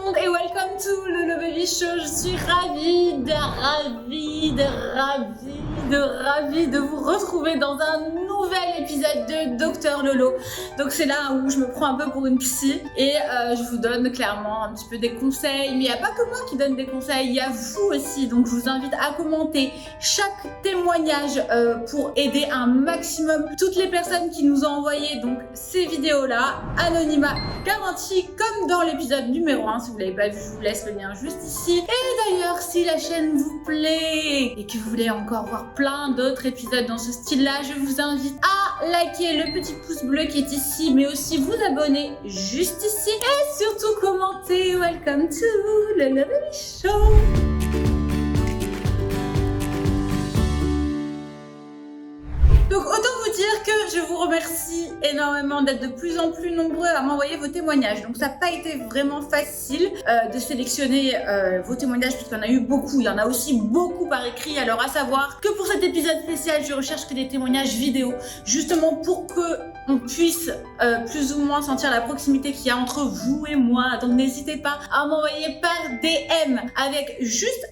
monde et welcome to Lolo Baby Show. Je suis ravie de vous retrouver dans un nouvel épisode de Docteur Lolo. Donc c'est là où je me prends un peu pour une psy et je vous donne clairement un petit peu des conseils. Mais il n'y a pas que moi qui donne des conseils, il y a vous aussi. Donc je vous invite à commenter chaque témoignage pour aider un maximum toutes les personnes qui nous ont envoyé donc ces vidéos-là. Anonymat garanti comme dans l'épisode numéro 1. Si vous ne l'avez pas vu, je vous laisse le lien juste ici. Et d'ailleurs, si la chaîne vous plaît et que vous voulez encore voir plein d'autres épisodes dans ce style-là, je vous invite à liker le petit pouce bleu qui est ici, mais aussi vous abonner juste ici et surtout commenter. Welcome to Lolo Baby Show. Donc autant vous dire que je vous remercie énormément d'être de plus en plus nombreux à m'envoyer vos témoignages. Donc ça n'a pas été vraiment facile de sélectionner vos témoignages puisqu'il y en a eu beaucoup. Il y en a aussi beaucoup par écrit. Alors à savoir que pour cet épisode spécial, je recherche que des témoignages vidéo justement pour que on puisse plus ou moins sentir la proximité qu'il y a entre vous et moi. Donc n'hésitez pas à m'envoyer par DM avec juste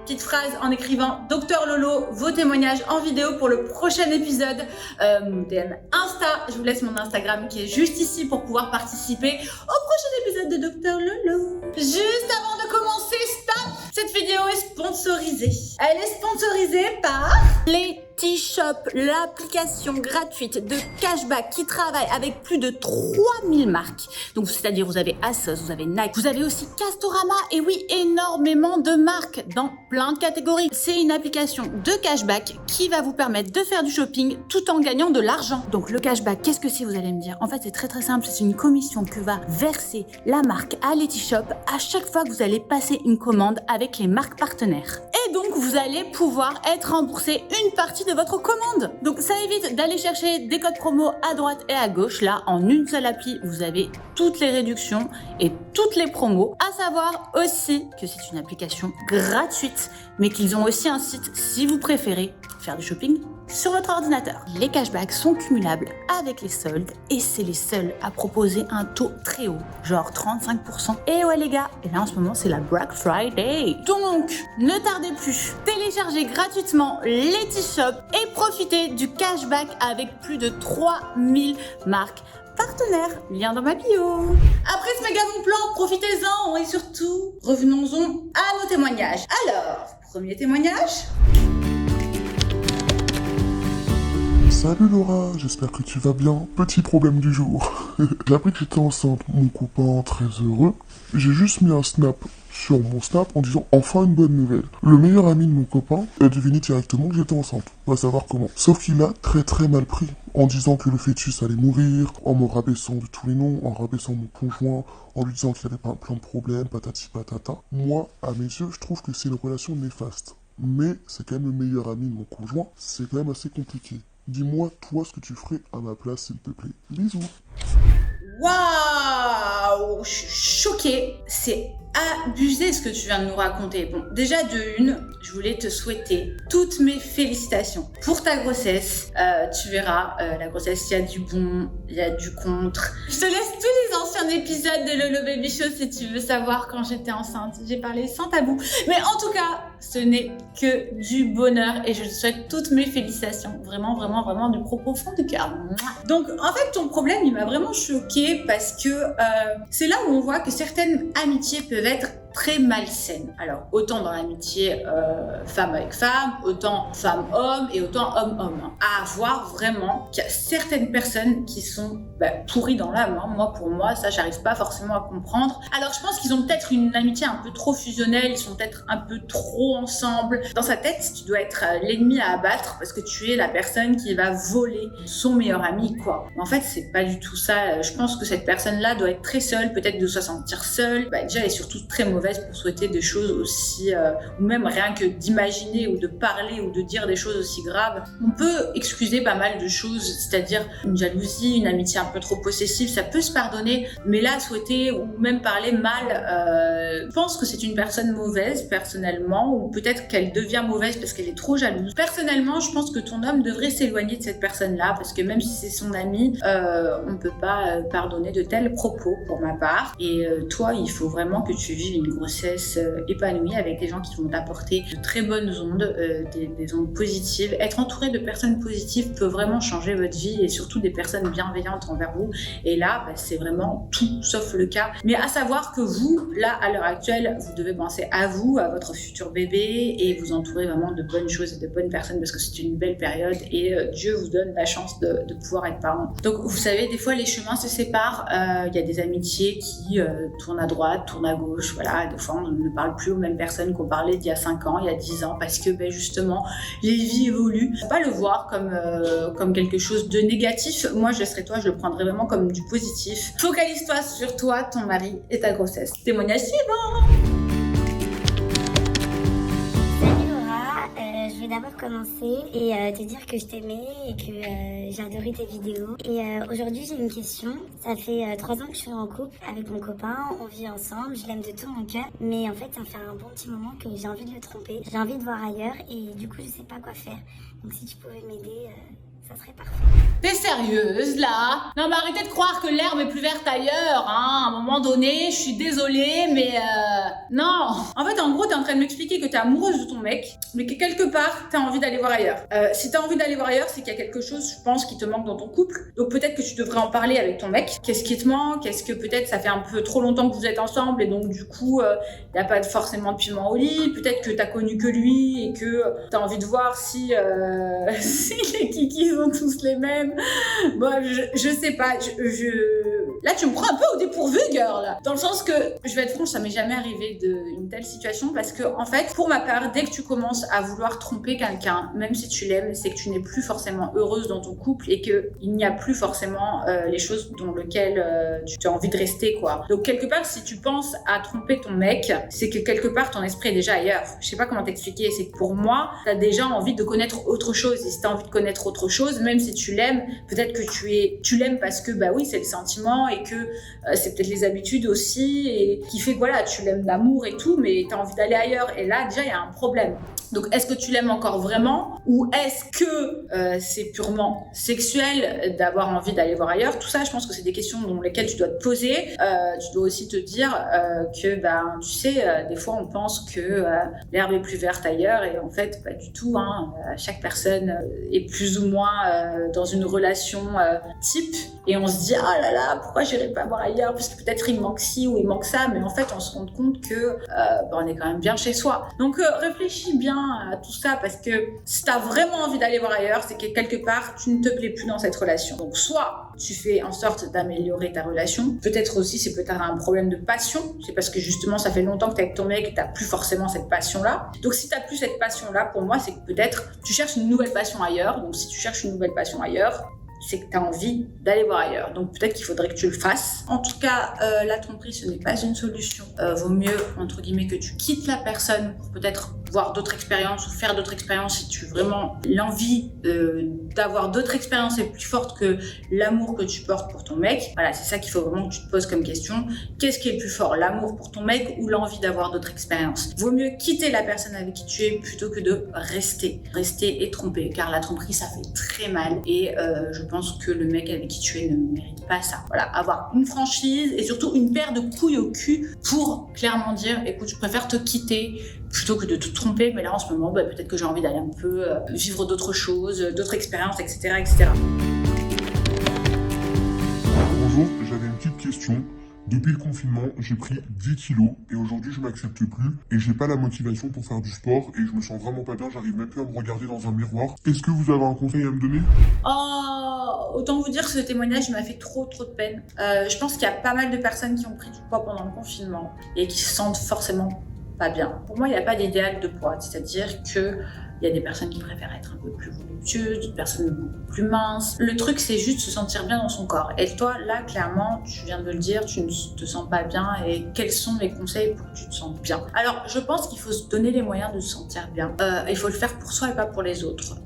petite phrase en écrivant Docteur Lolo, vos témoignages en vidéo pour le prochain épisode. DM Insta, je vous laisse mon Instagram qui est juste ici pour pouvoir participer au prochain épisode de Docteur Lolo. Juste avant de commencer, stop! Cette vidéo est sponsorisée. Elle est sponsorisée par Letishop, l'application gratuite de cashback qui travaille avec plus de 3000 marques. Donc, c'est-à-dire, vous avez Asos, vous avez Nike, vous avez aussi Castorama et oui, énormément de marques dans plein de catégories. C'est une application de cashback qui va vous permettre de faire du shopping tout en gagnant de l'argent. Donc, le cashback, qu'est-ce que c'est, vous allez me dire? En fait, c'est très simple. C'est une commission que va verser la marque à Letishop à chaque fois que vous allez passer une commande avec les marques partenaires. Et donc, vous allez pouvoir être remboursé une partie de votre commande. Donc, ça évite d'aller chercher des codes promo à droite et à gauche. Là, en une seule appli, vous avez toutes les réductions et toutes les promos. À savoir aussi que c'est une application gratuite, mais qu'ils ont aussi un site si vous préférez faire du shopping sur votre ordinateur. Les cashbacks sont cumulables avec les soldes et c'est les seuls à proposer un taux très haut, genre 35%. Et ouais les gars, et là en ce moment c'est la Black Friday. Donc, ne tardez plus, téléchargez gratuitement Letishop et profitez du cashback avec plus de 3000 marques partenaires, lien dans ma bio. Après ce méga bon plan, profitez-en et surtout, revenons-en à nos témoignages. Alors, premier témoignage. Salut Laura, j'espère que tu vas bien. Petit problème du jour. J'ai appris que j'étais enceinte, mon copain très heureux. J'ai juste mis un snap sur mon snap en disant enfin une bonne nouvelle. Le meilleur ami de mon copain a deviné directement que j'étais enceinte. On va savoir comment. Sauf qu'il a très mal pris. En disant que le fœtus allait mourir, en me rabaissant de tous les noms, en rabaissant mon conjoint, en lui disant qu'il avait pas plein de problèmes, patati patata. Moi, à mes yeux, je trouve que c'est une relation néfaste. Mais c'est quand même le meilleur ami de mon conjoint, c'est quand même assez compliqué. Dis-moi, toi, ce que tu ferais à ma place, s'il te plaît. Bisous. Waouh, je suis choquée. C'est abusé ce que tu viens de nous raconter. Bon, déjà de une, je voulais te souhaiter toutes mes félicitations pour ta grossesse. Tu verras, la grossesse, il y a du bon, il y a du contre. Je te laisse tous les anciens épisodes de Lolo Baby Show si tu veux savoir quand j'étais enceinte. J'ai parlé sans tabou. Mais en tout cas, ce n'est que du bonheur et je te souhaite toutes mes félicitations. Vraiment du profond du cœur. Donc, en fait, ton problème, il m'a vraiment choquée parce que c'est là où on voit que certaines amitiés peuvent être très malsaine. Alors, autant dans l'amitié femme avec femme, autant femme-homme et autant homme-homme. À voir vraiment qu'il y a certaines personnes qui sont pourries dans l'âme. Moi, pour moi, ça, j'arrive pas forcément à comprendre. Alors, je pense qu'ils ont peut-être une amitié un peu trop fusionnelle, ils sont peut-être un peu trop ensemble. Dans sa tête, tu dois être l'ennemi à abattre parce que tu es la personne qui va voler son meilleur ami, quoi. Mais en fait, c'est pas du tout ça. Je pense que cette personne-là doit être très seule, peut-être de se sentir seule. Déjà, elle est surtout très mauvaise mauvaise pour souhaiter des choses aussi, ou même rien que d'imaginer ou de parler ou de dire des choses aussi graves. On peut excuser pas mal de choses, c'est-à-dire une jalousie, une amitié un peu trop possessive, ça peut se pardonner, mais là, souhaiter ou même parler mal, je pense que c'est une personne mauvaise, personnellement, ou peut-être qu'elle devient mauvaise parce qu'elle est trop jalouse. Personnellement, je pense que ton homme devrait s'éloigner de cette personne-là, parce que même si c'est son ami, on ne peut pas pardonner de tels propos pour ma part. Et toi, il faut vraiment que tu vives une grossesse épanouie avec des gens qui vont t'apporter de très bonnes ondes, des ondes positives. Être entouré de personnes positives peut vraiment changer votre vie et surtout des personnes bienveillantes envers vous. Et là, c'est vraiment tout sauf le cas. Mais à savoir que vous, là, à l'heure actuelle, vous devez penser à vous, à votre futur bébé et vous entourer vraiment de bonnes choses et de bonnes personnes parce que c'est une belle période et Dieu vous donne la chance de pouvoir être parent. Donc, vous savez, des fois, les chemins se séparent. Il y a des amitiés qui tournent à droite, tournent à gauche. Voilà, des fois, on ne parle plus aux mêmes personnes qu'on parlait d'il y a 5 ans, il y a 10 ans parce que, justement, les vies évoluent. Faut pas le voir comme quelque chose de négatif. Moi, je serais toi, je le prendrais vraiment comme du positif. Focalise-toi sur toi, ton mari et ta grossesse. Témoignage suivant. Je vais d'abord commencer et te dire que je t'aimais et que j'adorais tes vidéos. Et aujourd'hui, j'ai une question. Ça fait 3 ans que je suis en couple avec mon copain. On vit ensemble. Je l'aime de tout mon cœur. Mais en fait, ça fait un bon petit moment que j'ai envie de le tromper. J'ai envie de voir ailleurs et du coup, je sais pas quoi faire. Donc, si tu pouvais m'aider, ça serait parfait. T'es sérieuse là? Non mais arrêtez de croire que l'herbe est plus verte ailleurs, hein. À un moment donné, je suis désolée, mais non. En fait, en gros, t'es en train de m'expliquer que t'es amoureuse de ton mec, mais que quelque part, t'as envie d'aller voir ailleurs. Si t'as envie d'aller voir ailleurs, c'est qu'il y a quelque chose, je pense, qui te manque dans ton couple. Donc peut-être que tu devrais en parler avec ton mec. Qu'est-ce qui te manque? Est-ce que peut-être ça fait un peu trop longtemps que vous êtes ensemble et donc du coup, y a pas forcément de piment au lit. Peut-être que t'as connu que lui et que t'as envie de voir si si les kikis sont tous les mêmes. Bon, je sais pas, là tu me prends un peu au dépourvu, girl. Dans le sens que, je vais être franche, ça m'est jamais arrivé une telle situation parce que, en fait, pour ma part, dès que tu commences à vouloir tromper quelqu'un, même si tu l'aimes, c'est que tu n'es plus forcément heureuse dans ton couple et qu'il n'y a plus forcément les choses dans lesquelles tu as envie de rester, quoi. Donc, quelque part, si tu penses à tromper ton mec, c'est que quelque part, ton esprit est déjà ailleurs. Je sais pas comment t'expliquer, c'est que pour moi, t'as déjà envie de connaître autre chose. Et si t'as envie de connaître autre chose, même si tu l'aimes, peut-être que tu l'aimes parce que, oui, c'est le sentiment et que c'est peut-être les habitudes aussi et qui fait que, voilà, tu l'aimes d'amour et tout, mais t'as envie d'aller ailleurs. Et là, déjà, il y a un problème. Donc, est-ce que tu l'aimes encore vraiment ou est-ce que c'est purement sexuel d'avoir envie d'aller voir ailleurs? Tout ça, je pense que c'est des questions dans lesquelles tu dois te poser. Tu dois aussi te dire que, tu sais, des fois, on pense que l'herbe est plus verte ailleurs et en fait, pas du tout. Hein. Chaque personne est plus ou moins dans une relation type et on se dit, ah là là, pourquoi j'irai pas voir ailleurs? Parce que peut-être il manque ci ou il manque ça, mais en fait, on se rend compte que on est quand même bien chez soi. Donc, réfléchis bien à tout ça parce que si t'as vraiment envie d'aller voir ailleurs, c'est que quelque part, tu ne te plais plus dans cette relation. Donc, soit tu fais en sorte d'améliorer ta relation. Peut-être aussi, c'est peut-être un problème de passion. C'est parce que justement, ça fait longtemps que t'es avec ton mec et t'as plus forcément cette passion-là. Donc, si t'as plus cette passion-là, pour moi, c'est que peut-être tu cherches une nouvelle passion ailleurs. Donc, si tu cherches une nouvelle passion ailleurs, c'est que tu as envie d'aller voir ailleurs. Donc peut-être qu'il faudrait que tu le fasses. En tout cas, la tromperie, ce n'est pas une solution. Vaut mieux, entre guillemets, que tu quittes la personne pour peut-être voir d'autres expériences ou faire d'autres expériences si tu vraiment l'envie d'avoir d'autres expériences est plus forte que l'amour que tu portes pour ton mec. Voilà, c'est ça qu'il faut vraiment que tu te poses comme question. Qu'est-ce qui est le plus fort, l'amour pour ton mec ou l'envie d'avoir d'autres expériences? Vaut mieux quitter la personne avec qui tu es plutôt que de rester et tromper, car la tromperie, ça fait très mal et je pense que le mec avec qui tu es ne mérite pas ça. Voilà, avoir une franchise et surtout une paire de couilles au cul pour clairement dire, écoute, je préfère te quitter plutôt que de te tromper, mais là en ce moment, peut-être que j'ai envie d'aller un peu vivre d'autres choses, d'autres expériences, etc., etc. Bonjour, j'avais une petite question. Depuis le confinement, j'ai pris 10 kilos et aujourd'hui je m'accepte plus et j'ai pas la motivation pour faire du sport et je me sens vraiment pas bien, j'arrive même plus à me regarder dans un miroir. Est-ce que vous avez un conseil à me donner? Oh, autant vous dire que ce témoignage m'a fait trop de peine. Je pense qu'il y a pas mal de personnes qui ont pris du poids pendant le confinement et qui se sentent forcément pas bien. Pour moi, il n'y a pas d'idéal de poids, c'est-à-dire que il y a des personnes qui préfèrent être un peu plus voluptueuses, d'autres personnes beaucoup plus minces. Le truc, c'est juste se sentir bien dans son corps. Et toi, là, clairement, tu viens de le dire, tu ne te sens pas bien. Et quels sont les conseils pour que tu te sentes bien? Alors, je pense qu'il faut se donner les moyens de se sentir bien. Il faut le faire pour soi et pas pour les autres.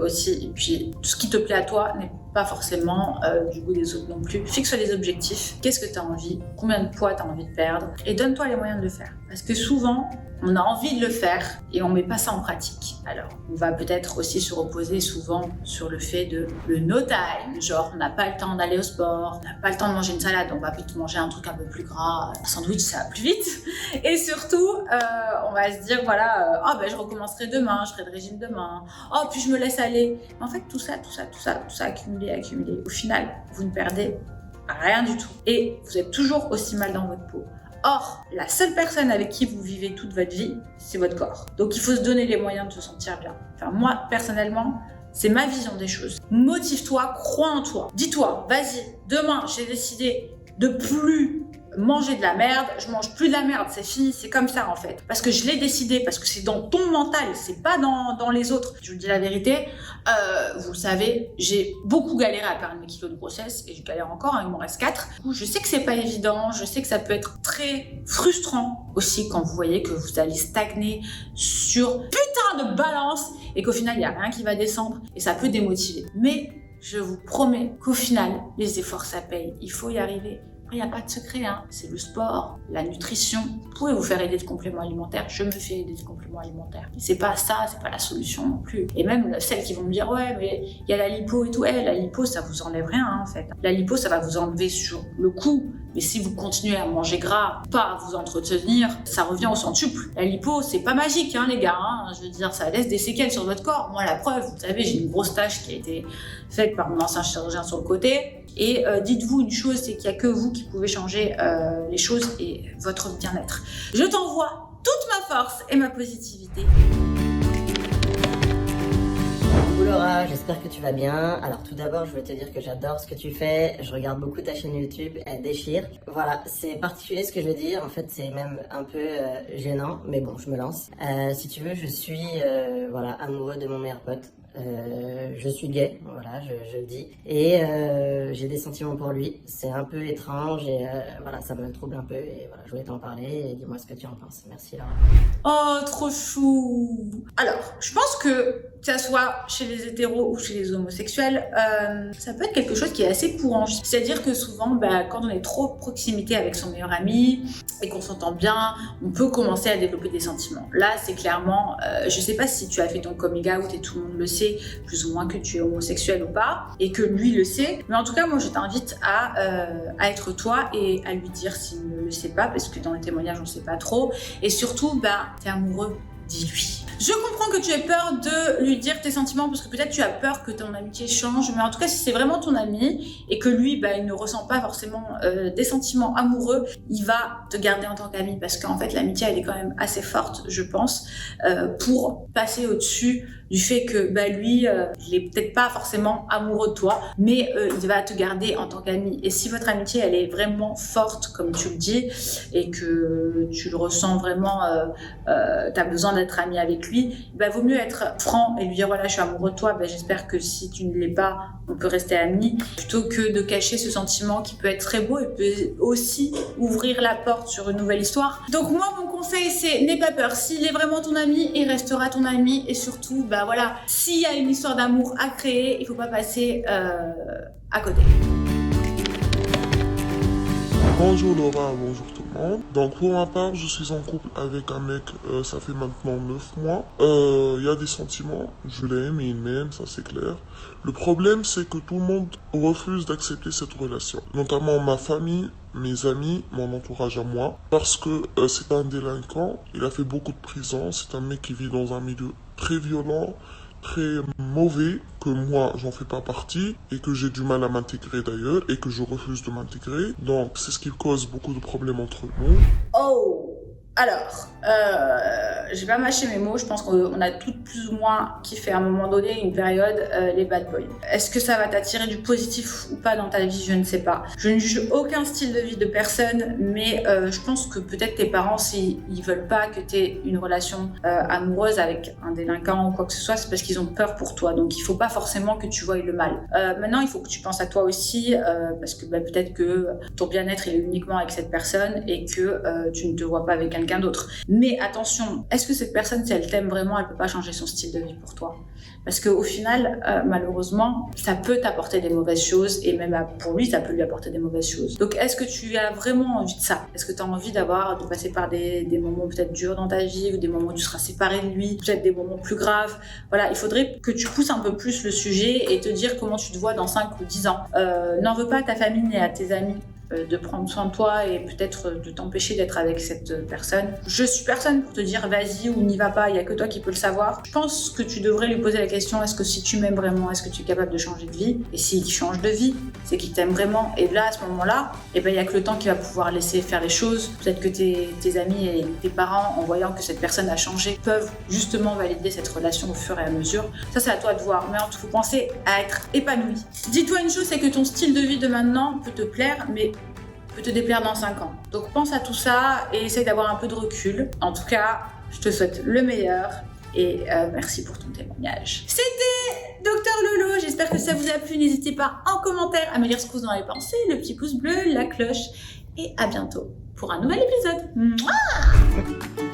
Aussi. Et puis, tout ce qui te plaît à toi n'est pas forcément du goût des autres non plus. Fixe les objectifs. Qu'est-ce que tu as envie? Combien de poids tu as envie de perdre? Et donne-toi les moyens de le faire. Parce que souvent, on a envie de le faire et on met pas ça en pratique. Alors, on va peut-être aussi se reposer souvent sur le fait de le no time. Genre, on n'a pas le temps d'aller au sport, on n'a pas le temps de manger une salade, on va plutôt manger un truc un peu plus gras. Un sandwich, ça va plus vite. Et surtout, on va se dire, voilà, je recommencerai demain, je ferai le régime demain. Oh, puis je me laisse aller. Mais en fait, tout ça, accumulé. Au final, vous ne perdez rien du tout. Et vous êtes toujours aussi mal dans votre peau. Or, la seule personne avec qui vous vivez toute votre vie, c'est votre corps. Donc, il faut se donner les moyens de se sentir bien. Enfin, moi, personnellement, c'est ma vision des choses. Motive-toi, crois en toi. Dis-toi, vas-y, demain, j'ai décidé de plus manger de la merde, je mange plus de la merde, c'est fini, c'est comme ça en fait. Parce que je l'ai décidé, parce que c'est dans ton mental, c'est pas dans les autres. Je vous dis la vérité, vous le savez, j'ai beaucoup galéré à perdre mes kilos de grossesse et je galère encore, il m'en reste 4. Je sais que c'est pas évident, je sais que ça peut être très frustrant aussi quand vous voyez que vous allez stagner sur putain de balance et qu'au final il y a rien qui va descendre et ça peut démotiver. Mais je vous promets qu'au final, les efforts ça paye, il faut y arriver. Il n'y a pas de secret, hein. C'est le sport, la nutrition. Vous pouvez vous faire aider de compléments alimentaires. Je me fais aider de compléments alimentaires. Mais c'est pas ça, c'est pas la solution non plus. Et même celles qui vont me dire, ouais, mais il y a la lipo et tout. La lipo, ça vous enlève rien, hein, en fait. La lipo, ça va vous enlever sur le coup. Mais si vous continuez à manger gras, pas à vous entretenir, ça revient au centuple. La lipo, c'est pas magique, hein, les gars. Hein. Je veux dire, ça laisse des séquelles sur votre corps. Moi, la preuve, vous savez, j'ai une grosse tache qui a été faite par mon ancien chirurgien sur le côté. Et dites-vous une chose, c'est qu'il n'y a que vous qui pouvez changer les choses et votre bien-être. Je t'envoie toute ma force et ma positivité. Coucou Laura, j'espère que tu vas bien. Alors tout d'abord, je veux te dire que j'adore ce que tu fais. Je regarde beaucoup ta chaîne YouTube, elle déchire. Voilà, c'est particulier ce que je veux dire. En fait, c'est même un peu gênant, mais bon, je me lance. Si tu veux, je suis amoureux de mon meilleur pote. Je suis gay, voilà, je le dis. Et j'ai des sentiments pour lui. C'est un peu étrange et voilà, ça me trouble un peu. Et voilà, je voulais t'en parler et dis-moi ce que tu en penses. Merci Laura. Oh, trop chou. Alors, je pense que ça soit chez les hétéros ou chez les homosexuels, ça peut être quelque chose qui est assez courant. C'est-à-dire que souvent, quand on est trop proximité avec son meilleur ami et qu'on s'entend bien, on peut commencer à développer des sentiments. Là, c'est clairement, je sais pas si tu as fait ton coming out et tout le monde le sait, plus ou moins que tu es homosexuel ou pas, et que lui le sait. Mais en tout cas, moi, je t'invite à être toi et à lui dire s'il ne le sait pas, parce que dans les témoignages, on sait pas trop. Et surtout, t'es amoureux, dis-lui. Je comprends que tu aies peur de lui dire tes sentiments parce que peut-être tu as peur que ton amitié change, mais en tout cas si c'est vraiment ton ami et que lui il ne ressent pas forcément des sentiments amoureux, il va te garder en tant qu'ami parce qu'en fait l'amitié elle est quand même assez forte je pense pour passer au-dessus du fait que lui il est peut-être pas forcément amoureux de toi mais il va te garder en tant qu'ami et si votre amitié elle est vraiment forte comme tu le dis et que tu le ressens vraiment t'as besoin d'être ami avec lui, vaut mieux être franc et lui dire voilà je suis amoureux de toi, j'espère que si tu ne l'es pas on peut rester amis plutôt que de cacher ce sentiment qui peut être très beau et peut aussi ouvrir la porte sur une nouvelle histoire. Donc moi mon conseil c'est n'aie pas peur, s'il est vraiment ton ami il restera ton ami et surtout voilà s'il y a une histoire d'amour à créer il faut pas passer à côté. Bonjour Laura, bonjour tout le monde. Donc pour ma part, je suis en couple avec un mec, ça fait maintenant 9 mois. Il y a des sentiments, je l'aime et il m'aime, ça c'est clair. Le problème c'est que tout le monde refuse d'accepter cette relation. Notamment ma famille, mes amis, mon entourage à moi. Parce que c'est un délinquant, il a fait beaucoup de prison, c'est un mec qui vit dans un milieu très violent, très mauvais, que moi j'en fais pas partie et que j'ai du mal à m'intégrer d'ailleurs et que je refuse de m'intégrer. Donc c'est ce qui cause beaucoup de problèmes entre nous. Oh, alors, j'ai pas mâché mes mots, je pense qu'on a toutes plus ou moins kiffé à un moment donné, une période, les bad boys. Est-ce que ça va t'attirer du positif ou pas dans ta vie? Je ne sais pas. Je ne juge aucun style de vie de personne, mais je pense que peut-être tes parents, s'ils veulent pas que tu aies une relation amoureuse avec un délinquant ou quoi que ce soit, c'est parce qu'ils ont peur pour toi. Donc il faut pas forcément que tu voies le mal. Maintenant, il faut que tu penses à toi aussi, parce que peut-être que ton bien-être il est uniquement avec cette personne et que tu ne te vois pas avec quelqu'un d'autre. Mais attention, est-ce que cette personne, si elle t'aime vraiment, elle peut pas changer son style de vie pour toi? Parce qu'au final, malheureusement, ça peut t'apporter des mauvaises choses et même pour lui, ça peut lui apporter des mauvaises choses. Donc, est-ce que tu as vraiment envie de ça? Est-ce que tu as envie de passer par des moments peut-être durs dans ta vie ou des moments où tu seras séparé de lui, peut-être des moments plus graves? Voilà, il faudrait que tu pousses un peu plus le sujet et te dire comment tu te vois dans 5 ou 10 ans. N'en veux pas à ta famille ni à tes amis de prendre soin de toi et peut-être de t'empêcher d'être avec cette personne. Je suis personne pour te dire vas-y ou n'y va pas, il n'y a que toi qui peux le savoir. Je pense que tu devrais lui poser la question, est-ce que si tu m'aimes vraiment, est-ce que tu es capable de changer de vie? Et s'il change de vie, c'est qu'il t'aime vraiment. Et là, à ce moment-là, il n'y a que le temps qui va pouvoir laisser faire les choses. Peut-être que tes amis et tes parents, en voyant que cette personne a changé, peuvent justement valider cette relation au fur et à mesure. Ça, c'est à toi de voir. Mais il faut penser à être épanoui. Dis-toi une chose, c'est que ton style de vie de maintenant peut te plaire, mais peut te déplaire dans 5 ans. Donc pense à tout ça et essaye d'avoir un peu de recul. En tout cas, je te souhaite le meilleur et merci pour ton témoignage. C'était Docteur Lolo, j'espère que ça vous a plu. N'hésitez pas en commentaire à me dire ce que vous en avez pensé, le petit pouce bleu, la cloche et à bientôt pour un nouvel épisode. Mouah.